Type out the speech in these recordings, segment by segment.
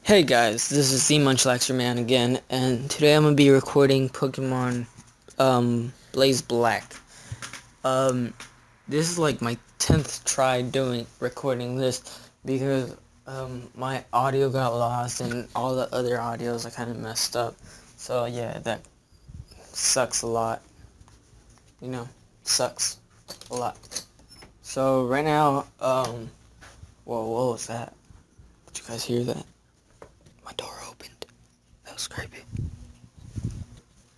Hey guys, this is the Munchlaxer Man again, and today I'm gonna be recording Pokemon Blaze Black. Um this is like my 10th try recording this because my audio got lost and all the other audios I kind of messed up. So yeah, that sucks a lot. You know, sucks a lot. So right now, whoa, what was that? Did you guys hear that? My door opened. That was creepy.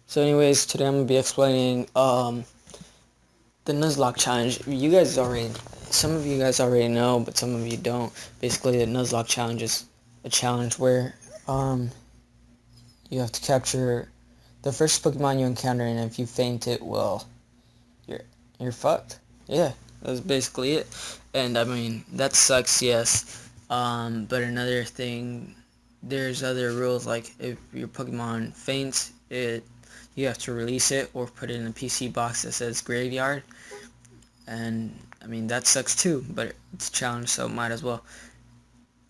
So anyways, today I'm going to be explaining the Nuzlocke challenge. Some of you guys already know, but some of you don't. Basically, the Nuzlocke challenge is a challenge where you have to capture the first Pokemon you encounter, and if you faint it, well, you're fucked. Yeah, that's basically it. And I mean, that sucks, yes. But another thing, there's other rules, like if your Pokemon faints, you have to release it or put it in a PC box that says graveyard. And I mean, that sucks too, but it's a challenge, so might as well.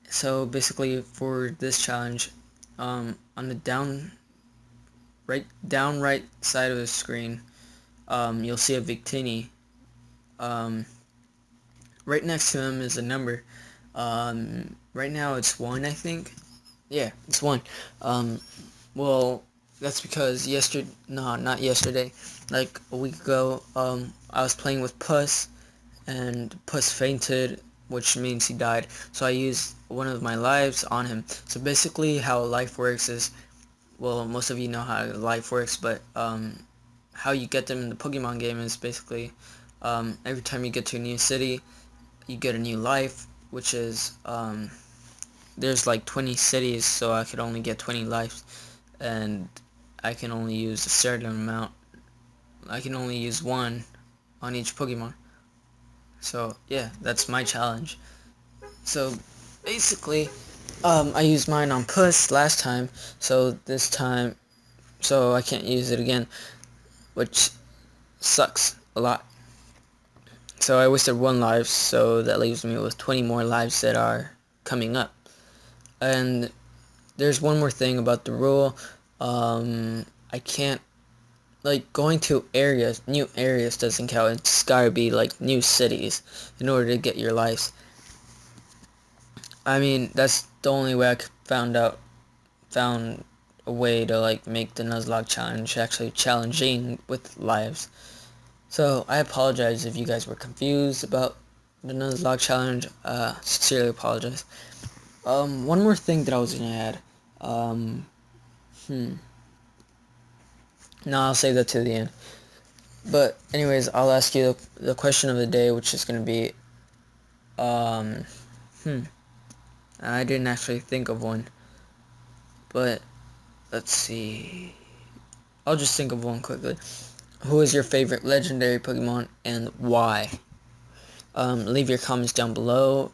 So basically, for this challenge, on the down right side of the screen, you'll see a Victini. Right next to him is a number. Right now it's 1, I think. Yeah, it's 1. Well, that's because not yesterday, like a week ago, I was playing with Puss, and Puss fainted, which means he died. So I used one of my lives on him. So basically how life works is, well, most of you know how life works, but how you get them in the Pokemon game is basically, every time you get to a new city, you get a new life, which is, there's like 20 cities, so I could only get 20 lives, and I can only use a certain amount. I can only use 1 on each Pokemon. So yeah, that's my challenge. So basically, I used mine on Puss last time, so this time, so I can't use it again, which sucks a lot. So I wasted 1 life, so that leaves me with 20 more lives that are coming up. And there's one more thing about the rule. I can't, like, going to new areas doesn't count. It's gotta be like new cities in order to get your lives. I mean, that's the only way I found a way to like make the Nuzlocke challenge actually challenging with lives. So I apologize if you guys were confused about the Nuzlocke challenge. Sincerely apologize. One more thing that I was gonna add. Um, No, I'll save that to the end. But anyways, I'll ask you the question of the day, which is gonna be, um, I didn't actually think of one, but let's see. I'll just think of one quickly. Who is your favorite legendary Pokemon and why? Leave your comments down below,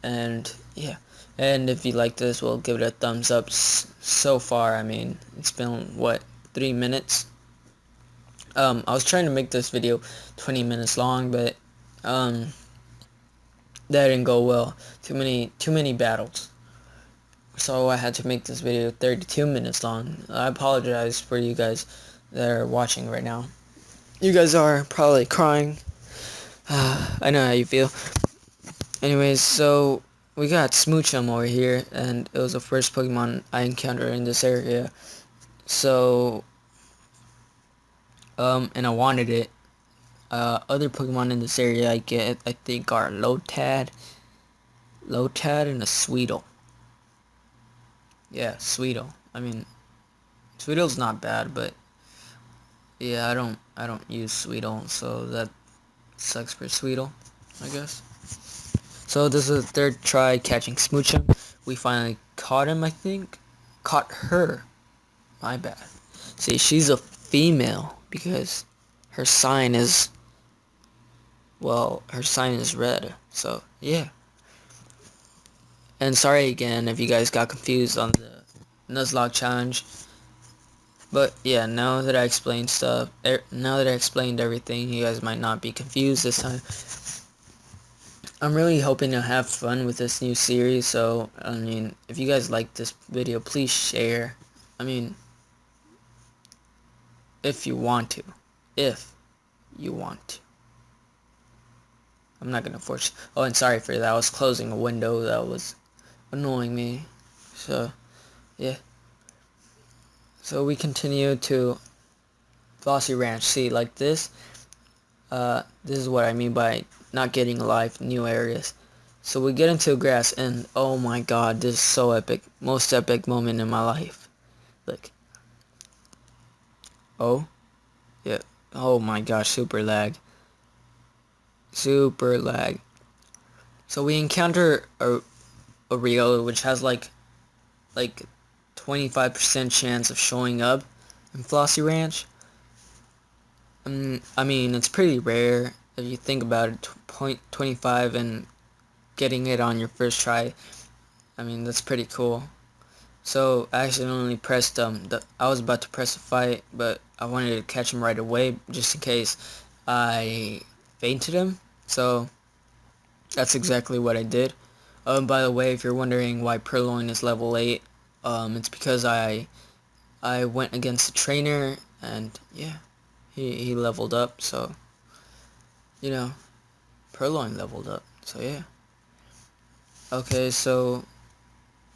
and yeah. And if you like this, we'll give it a thumbs up. So far, I mean, it's been, what, 3 minutes? I was trying to make this video 20 minutes long, but, that didn't go well. Too many battles. So I had to make this video 32 minutes long. I apologize for you guys that are watching right now. You guys are probably crying. I know how you feel. Anyways, so we got Smoochum over here, and it was the first Pokemon I encountered in this area. So, and I wanted it. Other Pokemon in this area I think are Lotad, and a Sweetle. Yeah, Sweetle. I mean, Sweetle's not bad, but yeah, I don't use Sweetle, so that sucks for Sweetle, I guess. So this is the 3rd try catching Smoochum. We finally caught him, I think. Caught her. My bad. See, she's a female because her sign is, well, her sign is red. So, yeah. And sorry again if you guys got confused on the Nuzlocke challenge. But yeah, now that I explained everything, you guys might not be confused this time. I'm really hoping to have fun with this new series, so, I mean, if you guys like this video, please share. I mean, if you want to. If you want to. I'm not gonna force. Oh, and sorry for that. I was closing a window that was annoying me. So, yeah. So we continue to Flossy Ranch. See, like this. This is what I mean by not getting live new areas. So we get into grass, and oh my god, this is so epic. Most epic moment in my life. Look. Oh. Yeah. Oh my gosh, super lag. Super lag. So we encounter a Rio which has like 25% chance of showing up in Flossy Ranch. I mean, it's pretty rare if you think about it. 25 and getting it on your first try. I mean, that's pretty cool. So I accidentally pressed I was about to press a fight, but I wanted to catch him right away just in case I fainted him. So that's exactly what I did. By the way, if you're wondering why Purloin is level 8, it's because I went against the trainer, and yeah, he leveled up, so, you know, Purloin leveled up, so yeah. Okay, so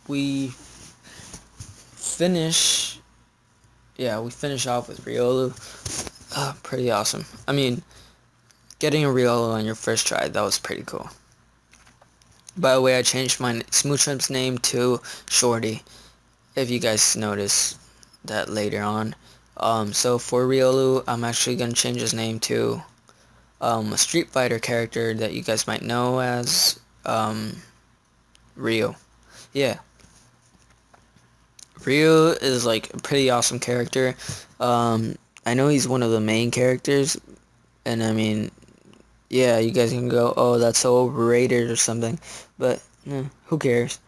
we finish, we finish off with Riolu. Pretty awesome. I mean, getting a Riolu on your first try, that was pretty cool. By the way, I changed my Smoochum's name to Shorty, if you guys notice that later on. So for Riolu, I'm actually going to change his name to a Street Fighter character that you guys might know as Ryu. Yeah. Ryu is like a pretty awesome character. I know he's one of the main characters, and I mean, yeah, you guys can go, oh, that's so overrated or something, but who cares?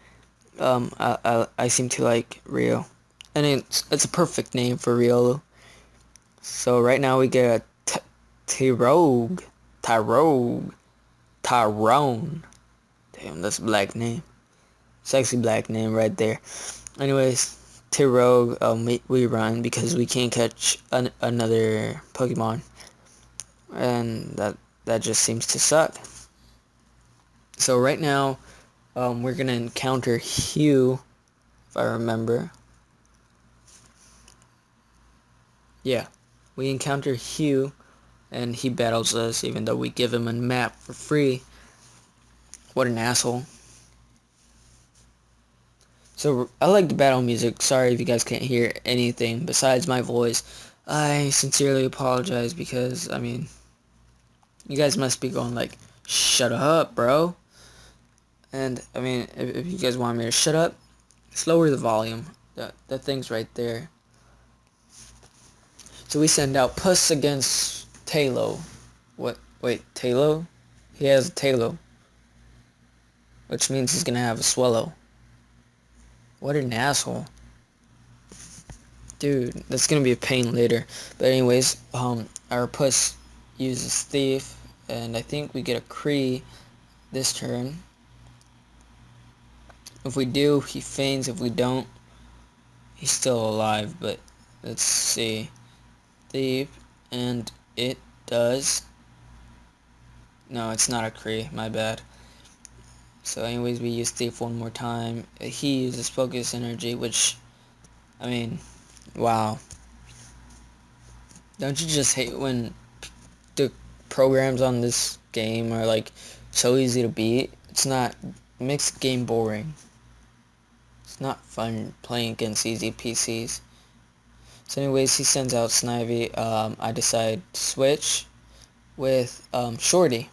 I seem to like Ryu, and it's a perfect name for Riolu. So right now we get a Tyrone. Damn, that's a black name. Sexy black name right there. Anyways, Tyrogue, we run because we can't catch another Pokemon, and that just seems to suck. So right now, we're gonna encounter Hugh, if I remember. Yeah, we encounter Hugh, and he battles us, even though we give him a map for free. What an asshole. So, I like the battle music. Sorry if you guys can't hear anything besides my voice. I sincerely apologize because, I mean, you guys must be going like, shut up, bro. And, I mean, if you guys want me to shut up, lower the volume. That thing's right there. So we send out Puss against Talo. What? Wait, Talo? He has a Talo. Which means he's gonna have a Swallow. What an asshole. Dude, that's gonna be a pain later. But anyways, our Puss uses Thief, and I think we get a Cree this turn. If we do, he feigns. If we don't, he's still alive. But let's see. Thief, and it does. No, it's not a Cree, my bad. So anyways, we use Thief one more time. He uses Focus Energy, which, I mean, wow. Don't you just hate when the programs on this game are like so easy to beat? It makes the game boring. It's not fun playing against easy PCs. So anyways, he sends out Snivy. I decide to switch with Shorty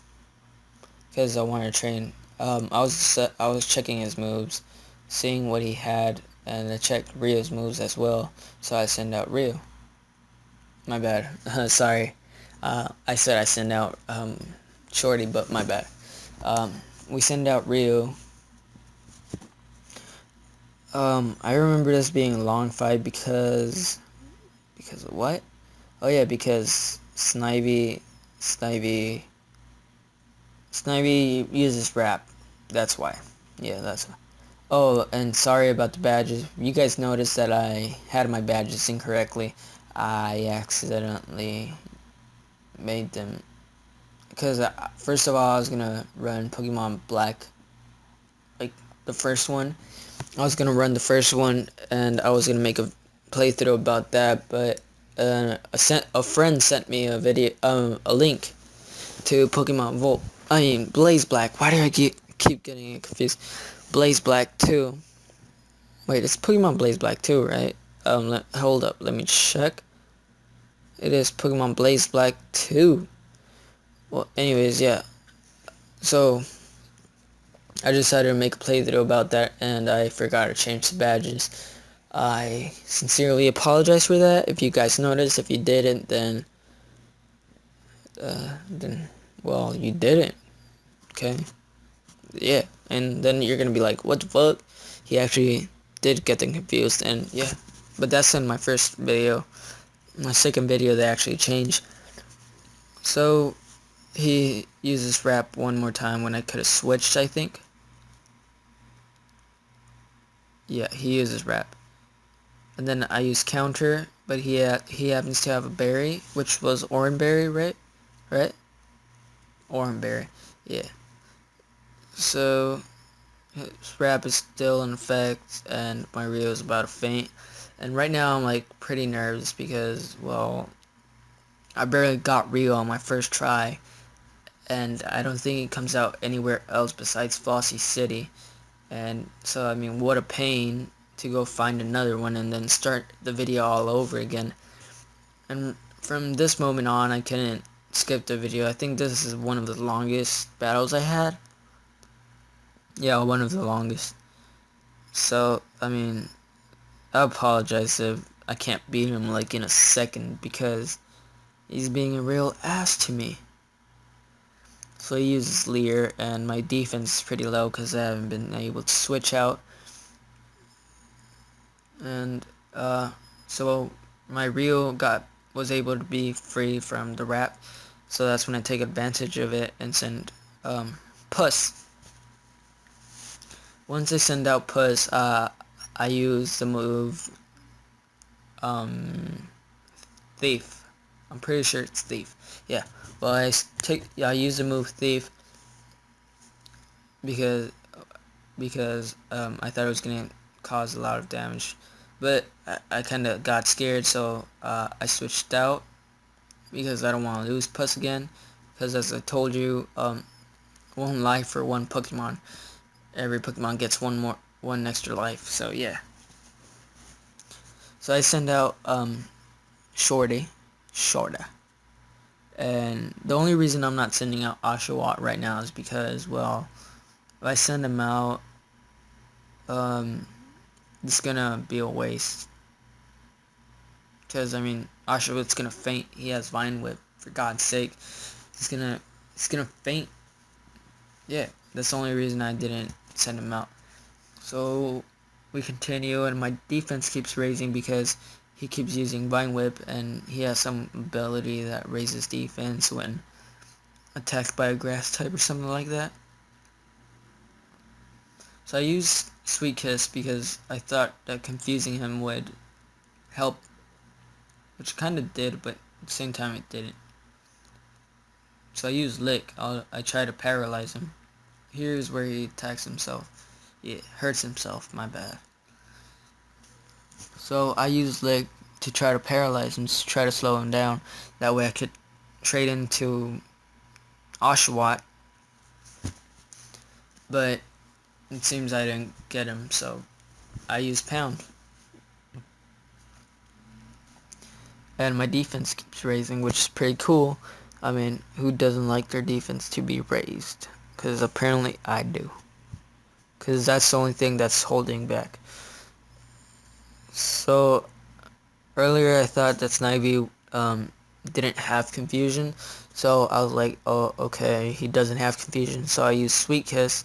because I wanted to train. I was checking his moves, seeing what he had, and I checked Ryu's moves as well. So I send out Ryu. My bad. Sorry. I said I send out Shorty, but my bad. We send out Ryu. I remember this being a long fight because of what? Oh yeah, because Snivy Snivy uses rap. That's why. Yeah, that's why. Oh, and sorry about the badges. You guys noticed that I had my badges incorrectly. I accidentally made them because first of all I was gonna run Pokemon Black, like the first one. I was gonna run the first one and I was gonna make a playthrough about that, but a friend sent me a video, a link to Pokemon Volt. I mean Blaze Black. Why do I keep getting it confused? Blaze Black 2. Wait, it's Pokemon Blaze Black 2, right? Hold up, let me check. It is Pokemon Blaze Black 2. Well, anyways, yeah. So I decided to make a playthrough about that, and I forgot to change the badges. I sincerely apologize for that. If you guys noticed, if you didn't, then well, you didn't. Okay, yeah, and then you're gonna be like, what the fuck? He actually did get them confused, and yeah. But that's in my first video. My second video, they actually changed. So he uses rap one more time when I could have switched, I think. Yeah, he uses rap. And then I use counter, but he happens to have a berry, which was Oranberry, right? Right? Oranberry. Yeah. So his rap is still in effect, and my Rio is about to faint. And right now I'm like pretty nervous because, well, I barely got Rio on my first try, and I don't think it comes out anywhere else besides Fossey City. And so, I mean, what a pain to go find another one and then start the video all over again. And from this moment on, I couldn't skip the video. I think this is one of the longest battles I had. Yeah, one of the longest. So, I mean, I apologize if I can't beat him like in a second because he's being a real ass to me. So he uses Leer, and my defense is pretty low because I haven't been able to switch out. And so my Rio was able to be free from the rap. So that's when I take advantage of it and send Puss. Once I send out Puss, I use the move Thief. I'm pretty sure it's Thief. Yeah. Well, I use the move Thief because I thought it was gonna cause a lot of damage, but I kind of got scared, so I switched out because I don't want to lose Puss again. Because as I told you, one life for one Pokemon. Every Pokemon gets one extra life. So yeah. So I send out Shorty, Shorta. And the only reason I'm not sending out Oshawott right now is because, well, if I send him out, it's gonna be a waste. Because, I mean, Oshawott's gonna faint. He has Vine Whip, for God's sake. He's gonna faint. Yeah, that's the only reason I didn't send him out. So we continue, and my defense keeps raising because he keeps using Vine Whip, and he has some ability that raises defense when attacked by a grass type or something like that. So I used Sweet Kiss because I thought that confusing him would help, which kind of did, but at the same time it didn't. So I used Lick. I try to paralyze him. Here's where he attacks himself. Yeah, hurts himself, my bad. So I used Lick to try to paralyze him, to try to slow him down. That way I could trade into Oshawott. But it seems I didn't get him, so I used Pound. And my defense keeps raising, which is pretty cool. I mean, who doesn't like their defense to be raised? Because apparently I do. Because that's the only thing that's holding back. So earlier I thought that Snivy didn't have confusion. So I was like, oh, okay, he doesn't have confusion. So I used Sweet Kiss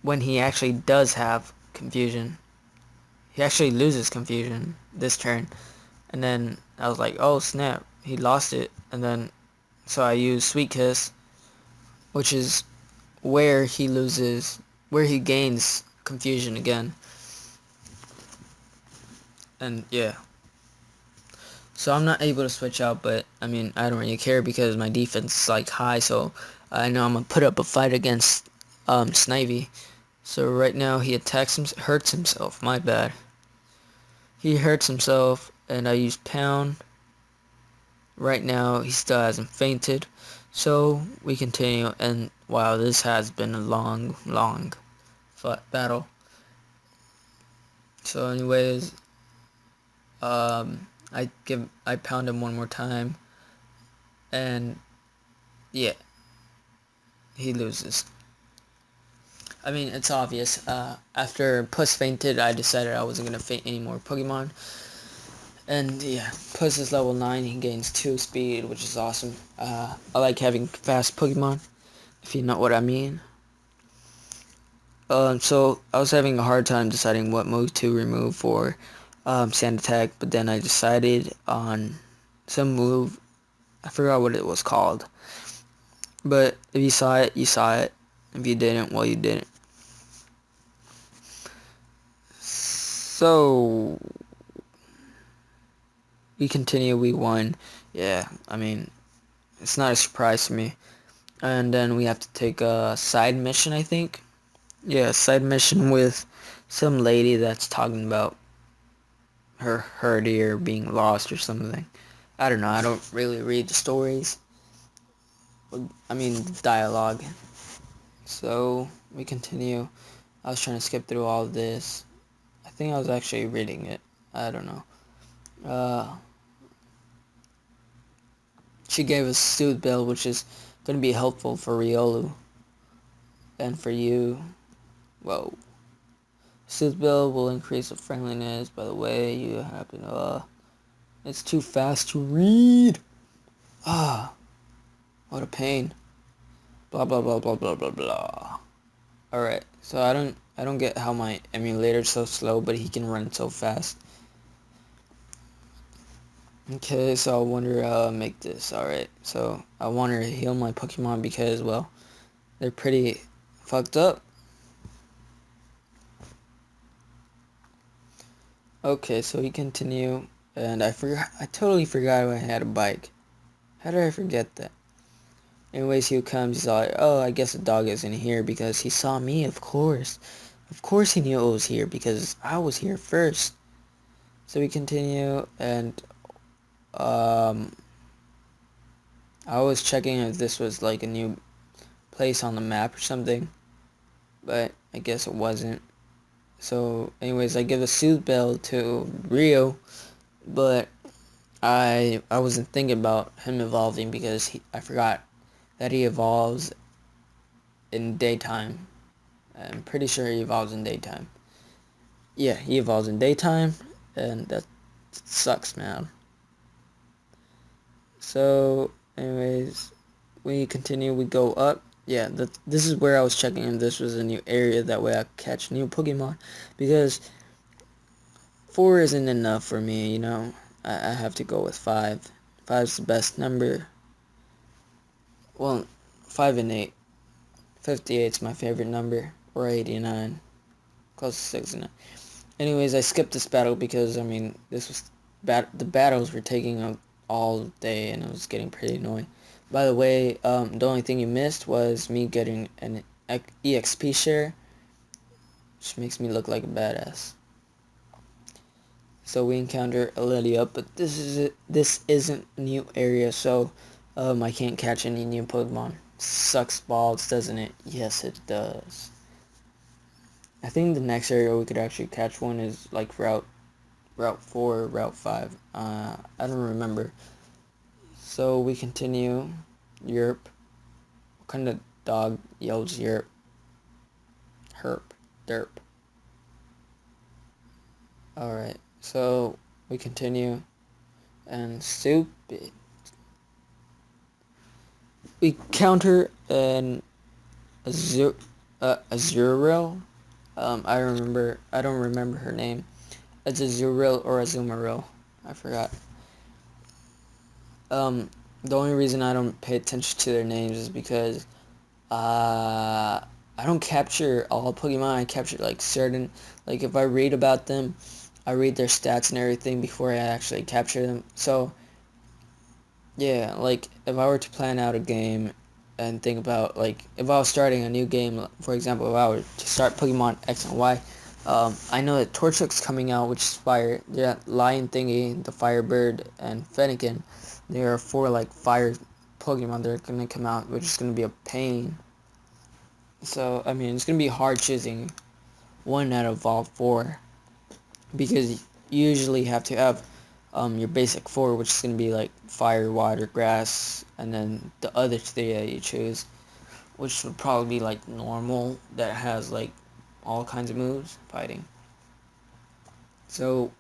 when he actually does have confusion. He actually loses confusion this turn. And then I was like, oh snap, he lost it. And then, so I used Sweet Kiss, which is where he gains confusion again. And yeah. So I'm not able to switch out, but I mean, I don't really care because my defense is like high, so I know I'm gonna put up a fight against Snivy. So right now he hurts himself. My bad. He hurts himself, and I use pound. Right now he still hasn't fainted, so we continue. And wow, this has been a long battle. So anyways, I pound him one more time, and yeah, he loses. I mean, it's obvious. After Puss fainted, I decided I wasn't gonna faint any more Pokemon. And yeah, Puss is level 9. He gains 2 speed, which is awesome. I like having fast Pokemon, if you know what I mean. So I was having a hard time deciding what move to remove for Sand Attack, but then I decided on some move. I forgot what it was called. But if you saw it, you saw it. If you didn't, well, you didn't. So we continue. We won. Yeah, I mean, it's not a surprise to me. And then we have to take a side mission, I think. Yeah, side mission with some lady that's talking about her deer being lost or something. I don't know. I don't really read the stories. I mean, dialogue. So we continue. I was trying to skip through all of this. I think I was actually reading it. I don't know. She gave us Soothe Bill, which is going to be helpful for Riolu. And for you, whoa. Soothe Bill will increase the friendliness. By the way, you happen to, it's too fast to read. What a pain. Blah, blah, blah, blah, blah, blah, blah. Alright, so I don't get how my emulator's so slow, but he can run so fast. Okay, so I wonder how I'll make this. Alright, so I want to heal my Pokemon because, well, they're pretty fucked up. Okay, so we continue, and I totally forgot I had a bike. How did I forget that? Anyways, he comes, he's like, oh, I guess the dog isn't here because he saw me, of course. Of course he knew I was here because I was here first. So we continue, and I was checking if this was like a new place on the map or something, but I guess it wasn't. So anyways, I give a Soothe Bell to Rio, but I wasn't thinking about him evolving because I forgot that he evolves in daytime. I'm pretty sure he evolves in daytime. Yeah, he evolves in daytime, and that sucks, man. So, anyways, we continue, we go up. Yeah, this is where I was checking if this was a new area, that way I could catch new Pokemon, because 4 isn't enough for me, you know. I have to go with 5. 5's the best number. Well, 5 and 8. 58's my favorite number, or 89. Close to 69. Anyways, I skipped this battle because, I mean, this was the battles were taking up all day and it was getting pretty annoying. By the way, the only thing you missed was me getting an EXP share, which makes me look like a badass. So we encounter a Lilia, but this isn't a new area, so I can't catch any new Pokemon. Sucks balls, doesn't it? Yes, it does. I think the next area we could actually catch one is like Route 4, Route 5. I don't remember. So we continue. Europe. What kind of dog yells Europe? Herp. Derp. Alright, so we continue. And stupid. We counter an Azurill. I don't remember her name. It's a Zurill or a Azumarill. I forgot. The only reason I don't pay attention to their names is because I don't capture all Pokemon. I capture like certain, like if I read about them, I read their stats and everything before I actually capture them. So yeah, like if I were to plan out a game and think about like if I was starting a new game, for example, if I were to start Pokemon X and Y, I know that Torchwick's coming out, which is fire. Yeah, Lion Thingy, the Firebird, and Fennekin. There are four like fire Pokemon that are gonna come out, which is gonna be a pain. So I mean, it's gonna be hard choosing one out of all four because you usually have to have your basic four, which is going to be like fire, water, grass, and then the other three that you choose, which would probably be like normal that has like all kinds of moves fighting. So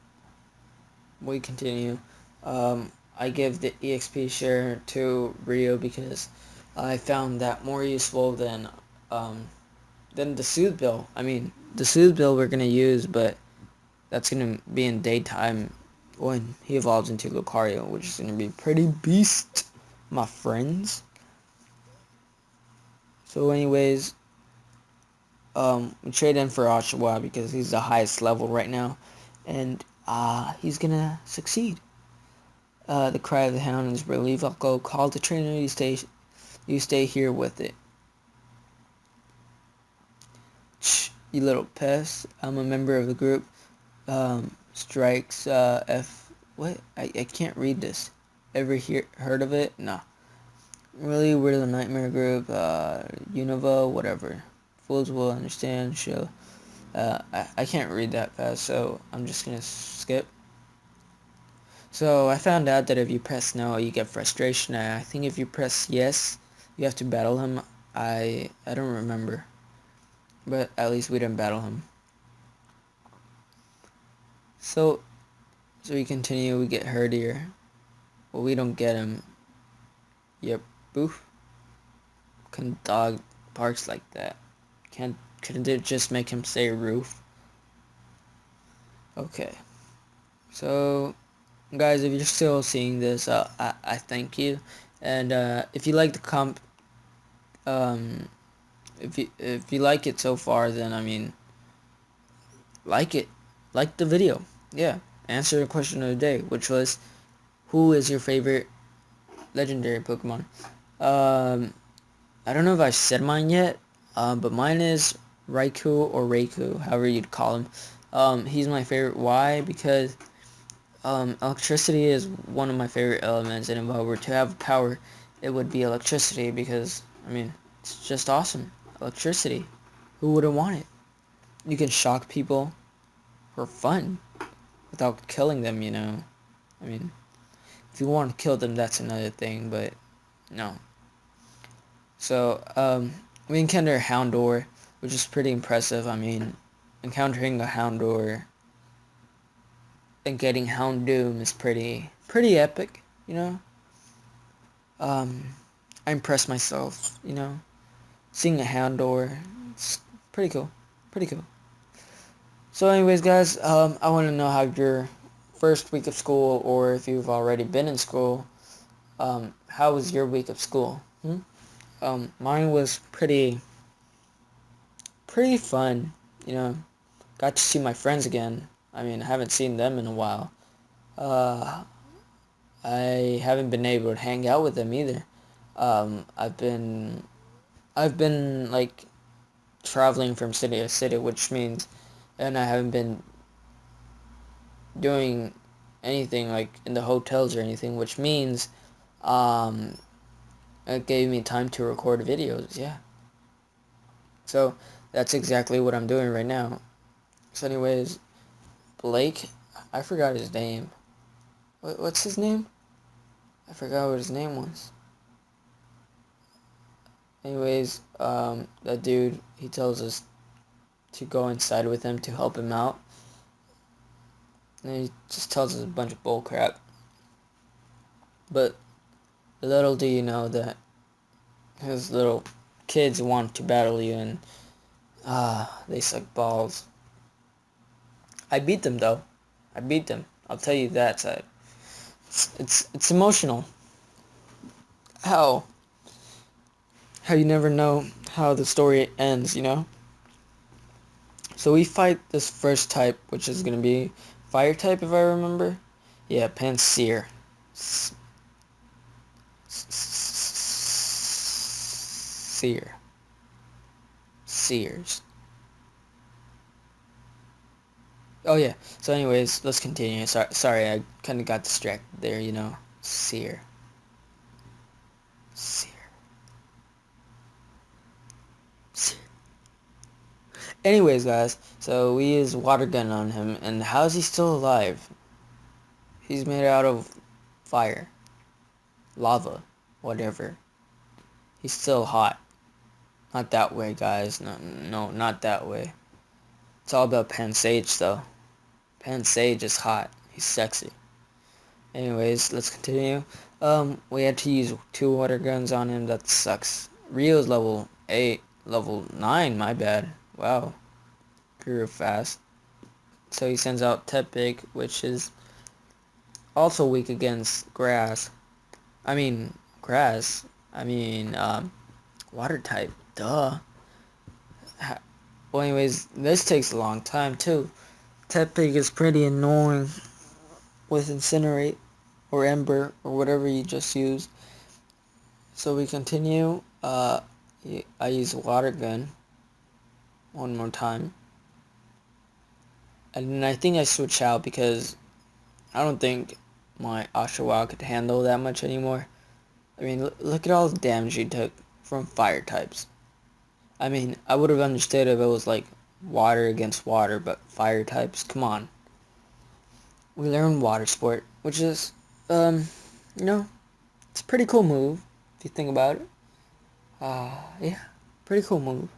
we continue. I give the EXP share to Rio because I found that more useful than the Soothe Bill. I mean, the Soothe Bill we're gonna use, but that's gonna be in daytime when he evolves into Lucario, which is gonna be pretty beast, my friends. So anyways, we trade in for Oshawa because he's the highest level right now, and he's gonna succeed. The cry of the hound is relief. I'll go call the trainer. You stay here with it. Shh, you little pest. I'm a member of the group. Strikes F. What? I can't read this. Ever heard of it? Nah. Really, we're the Nightmare Group. Unova, whatever. Fools will understand. Show. I can't read that fast, so I'm just gonna skip. So I found out that if you press no, you get frustration. I think if you press yes, you have to battle him. I don't remember, but at least we didn't battle him. So we continue. We get hurt here. Well, we don't get him. Yep. Boof. Can dog barks like that? Couldn't it just make him say roof? Okay. So guys, if you're still seeing this, I thank you. And if you like the um, if you like it so far, then I mean, like it, like the video. Yeah. Answer the question of the day, which was, who is your favorite legendary Pokemon? Um, I don't know if I've said mine yet, but mine is Raikou or Raikou, however you'd call him. He's my favorite. Why? Because electricity is one of my favorite elements, and if I were to have power, it would be electricity because, I mean, it's just awesome. Electricity. Who wouldn't want it? You can shock people for fun without killing them, you know. I mean, if you want to kill them, that's another thing, but no. So, we encounter Houndour, which is pretty impressive. I mean, encountering a Houndour and getting Houndoom is pretty epic, you know. I impressed myself, you know. Seeing a Houndour, it's pretty cool, pretty cool. So anyways, guys, I want to know how your first week of school, or if you've already been in school, how was your week of school? Mine was pretty fun, you know. Got to see my friends again. I mean, I haven't seen them in a while. Uh, I haven't been able to hang out with them either. I've been like traveling from city to city, which means, and I haven't been doing anything like in the hotels or anything, which means, um, it gave me time to record videos. Yeah. So that's exactly what I'm doing right now. So anyways, Blake, I forgot his name. What's his name? I forgot what his name was. Anyways, that dude, he tells us to go inside with him to help him out. And he just tells us a bunch of bull crap. But little do you know that his little kids want to battle you, and they suck balls. I beat them though. I beat them. I'll tell you that side. It's emotional. How? How you never know how the story ends, you know? So we fight this first type, which is going to be fire type, if I remember. Yeah, Panseer. Seer. Seers. Oh yeah. So anyways, let's continue. Sorry, I kind of got distracted there, you know. Seer. Seer. Seer. Anyways, guys, so we use water gun on him, and how is he still alive? He's made out of fire, lava, whatever. He's still hot. Not that way, guys. No, no, not that way. It's all about Pansage, though. Pansage is hot. He's sexy. Anyways, let's continue. We had to use 2 water guns on him. That sucks. Rio's level 8, level 9. My bad. Wow, grew fast. So he sends out Tepig, which is also weak against grass. Grass. Water type. Duh. Well, anyways, this takes a long time too. Tepig is pretty annoying with Incinerate or Ember or whatever you just used. So we continue. I use a water gun one more time. And then I think I switch out because I don't think my Oshawa could handle that much anymore. I mean, look at all the damage he took from fire types. I mean, I would have understood if it was like water against water, but fire types, come on. We learned water sport, which is, you know, it's a pretty cool move, if you think about it. Yeah, pretty cool move.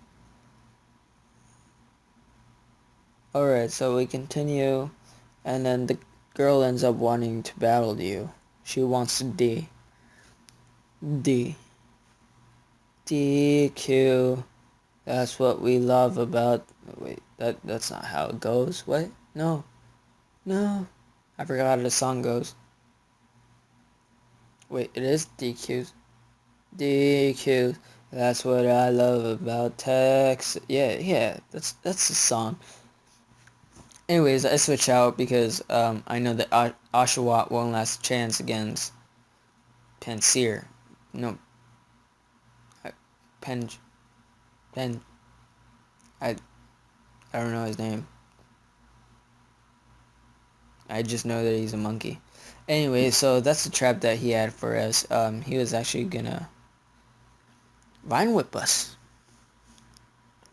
Alright, so we continue, and then the girl ends up wanting to battle you. She wants to D. D. DQ. That's what we love about... Wait, that's not how it goes. What? No. No. I forgot how the song goes. Wait, it is DQs. DQs. That's what I love about Texas. Yeah, that's the song. Anyways, I switch out because I know that Oshawott won't last a chance against Panseer. No. Pen... I don't know his name. I just know that he's a monkey. Anyway, so that's the trap that he had for us. He was actually gonna Vine Whip us.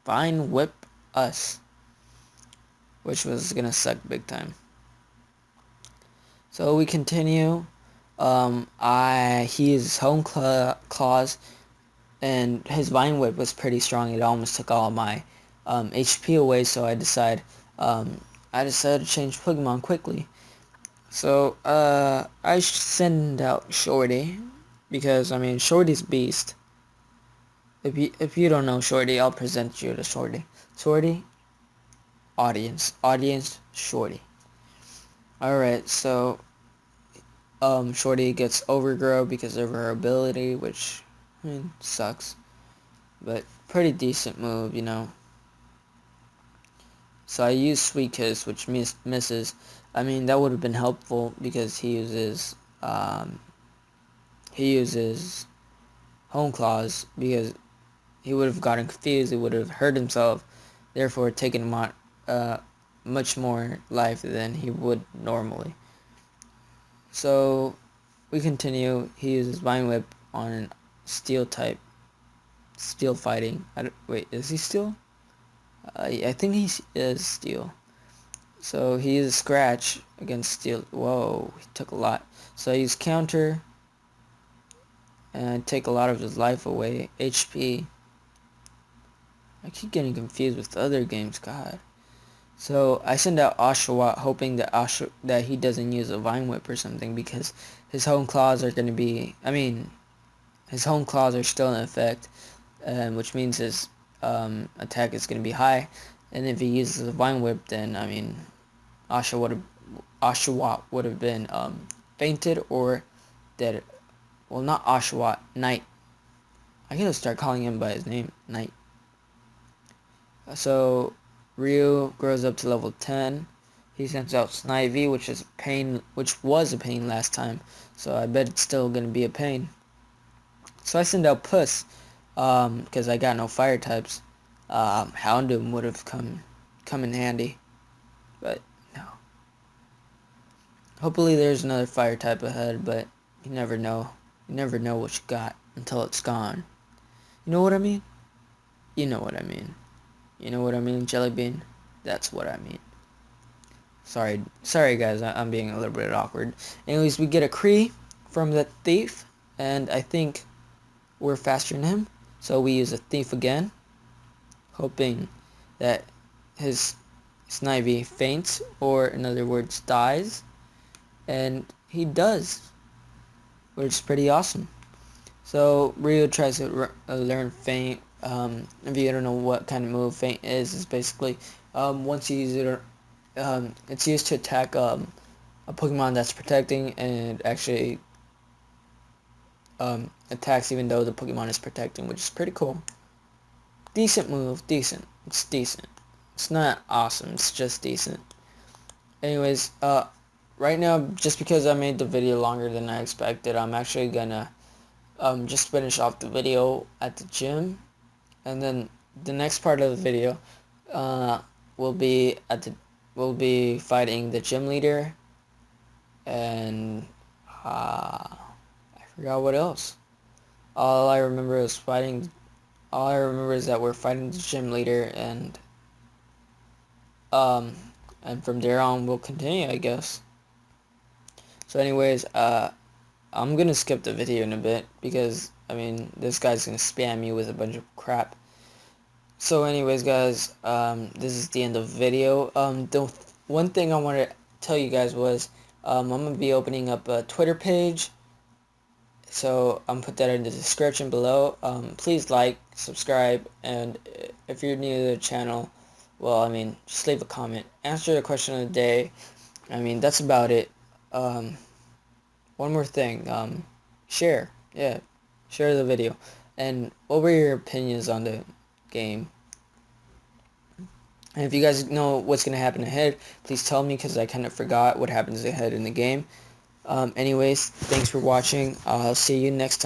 Vine Whip us. Which was gonna suck big time. So we continue. He uses Home Claws, and his Vine Whip was pretty strong. It almost took all my HP away, so I decided to change Pokemon quickly. So I send out Shorty because Shorty's beast. If you don't know Shorty, I'll present you to Shorty. Shorty, audience, Shorty. Alright, so Shorty gets Overgrow because of her ability, which sucks, but pretty decent move, you know. So I use Sweet Kiss, which misses. That would have been helpful because he uses Home Claws, because he would have gotten confused, he would have hurt himself, therefore taking him out much more life than he would normally. So we continue. He uses Vine Whip on Steel type. Steel fighting. Wait, is he Steel? I think he is Steel. So he uses Scratch against Steel. Whoa, he took a lot. So I use Counter and take a lot of his life away. HP. I keep getting confused with the other games, God. So I send out Oshawott hoping that he doesn't use a Vine Whip or something, because his Home Claws are going to be... his Home Claws are still in effect, which means his attack is going to be high. And if he uses a Vine Whip, then, Oshawott would have been fainted or dead. Well, not Oshawott, Knight. I gotta start calling him by his name, Knight. So Ryu grows up to level 10. He sends out Snivy, which was a pain last time. So I bet it's still gonna be a pain. So I send out Puss, because I got no fire types. Houndoom would have come in handy, but no. Hopefully there's another fire type ahead, but you never know. You never know what you got until it's gone. You know what I mean? You know what I mean. You know what I mean, Jelly Bean? That's what I mean. Sorry guys, I'm being a little bit awkward. Anyways, we get a Kree from the thief, and I think we're faster than him, so we use a thief again, hoping that his Snivy faints, or in other words, dies, and he does, which is pretty awesome. So Ryu tries to learn feint. If you don't know what kind of move feint is, it's basically once you use it, it's used to attack a Pokemon that's protecting, and it actually attacks even though the Pokemon is protecting, which is pretty cool. Decent move, decent. It's decent. It's not awesome, it's just decent. Anyways, right now, just because I made the video longer than I expected, I'm actually gonna just finish off the video at the gym, and then the next part of the video uh, will be fighting the gym leader, and I forgot what else. All I remember is fighting. All I remember is that we're fighting the gym leader, um, and from there on we'll continue, I guess. So, anyways, I'm gonna skip the video in a bit because I mean this guy's gonna spam me with a bunch of crap. So, anyways, guys, this is the end of the video. The one thing I wanted to tell you guys was I'm gonna be opening up a Twitter page. So I'm put that in the description below. Please like, subscribe, and if you're new to the channel, well, I mean, just leave a comment. Answer the question of the day. I mean, that's about it. One more thing. Share. Yeah, share the video. And what were your opinions on the game? And if you guys know what's going to happen ahead, please tell me because I kind of forgot what happens ahead in the game. Anyways, thanks for watching. I'll see you next time.